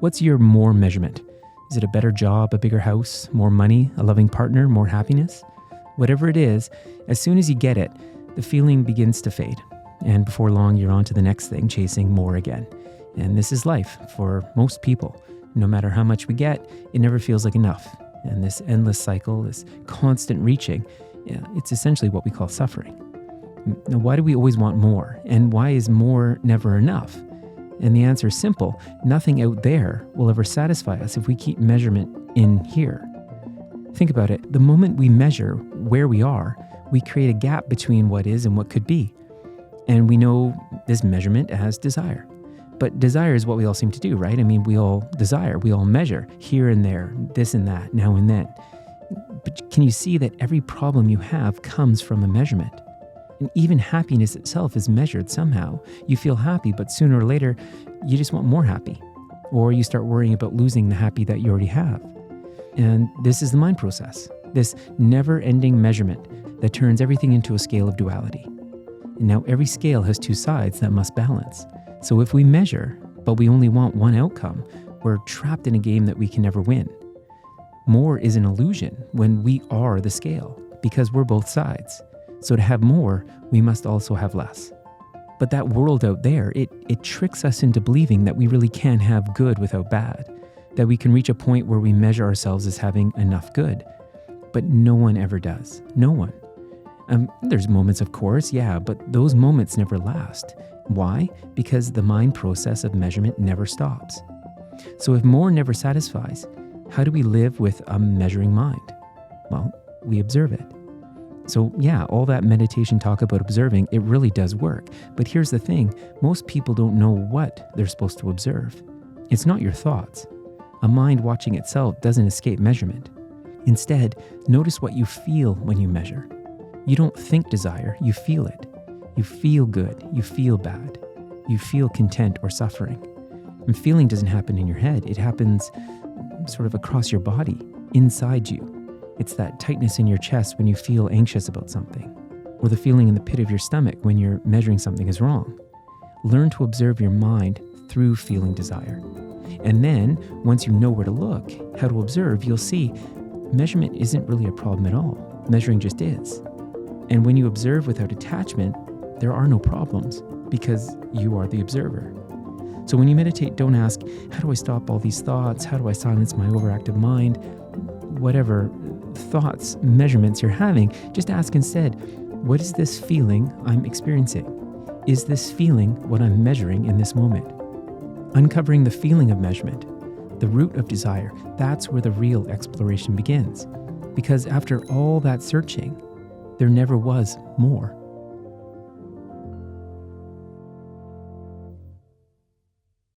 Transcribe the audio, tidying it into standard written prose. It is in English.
What's your more measurement? Is it a better job, a bigger house, more money, a loving partner, more happiness? Whatever it is, as soon as you get it, the feeling begins to fade. And before long, you're on to the next thing, chasing more again. And this is life for most people. No matter how much we get, it never feels like enough. And this endless cycle, this constant reaching, it's essentially what we call suffering. Now, why do we always want more? And why is more never enough? And the answer is simple. Nothing out there will ever satisfy us if we keep measurement in here. Think about it. The moment we measure where we are, we create a gap between what is and what could be. And we know this measurement as desire. But desire is what we all seem to do, right? I mean, we all desire, we all measure here and there, this and that, now and then. But can you see that every problem you have comes from a measurement? And even happiness itself is measured somehow. You feel happy, but sooner or later, you just want more happy. Or you start worrying about losing the happy that you already have. And this is the mind process, this never-ending measurement that turns everything into a scale of duality. And now every scale has two sides that must balance. So if we measure, but we only want one outcome, we're trapped in a game that we can never win. More is an illusion when we are the scale, because we're both sides. So to have more, we must also have less. But that world out there, it tricks us into believing that we really can have good without bad, that we can reach a point where we measure ourselves as having enough good. But no one ever does. No one. There's moments, of course, but those moments never last. Why? Because the mind process of measurement never stops. So if more never satisfies, how do we live with a measuring mind? Well, we observe it. So all that meditation talk about observing, it really does work. But here's the thing, most people don't know what they're supposed to observe. It's not your thoughts. A mind watching itself doesn't escape measurement. Instead, notice what you feel when you measure. You don't think desire, you feel it. You feel good, you feel bad. You feel content or suffering. And feeling doesn't happen in your head, it happens sort of across your body, inside you. It's that tightness in your chest when you feel anxious about something, or the feeling in the pit of your stomach when you're measuring something is wrong. Learn to observe your mind through feeling desire. And then, once you know where to look, how to observe, you'll see measurement isn't really a problem at all. Measuring just is. And when you observe without attachment, there are no problems because you are the observer. So when you meditate, don't ask, how do I stop all these thoughts? How do I silence my overactive mind? Whatever thoughts, measurements you're having, just ask instead, what is this feeling I'm experiencing? Is this feeling what I'm measuring in this moment? Uncovering the feeling of measurement, the root of desire, that's where the real exploration begins. Because after all that searching, there never was more.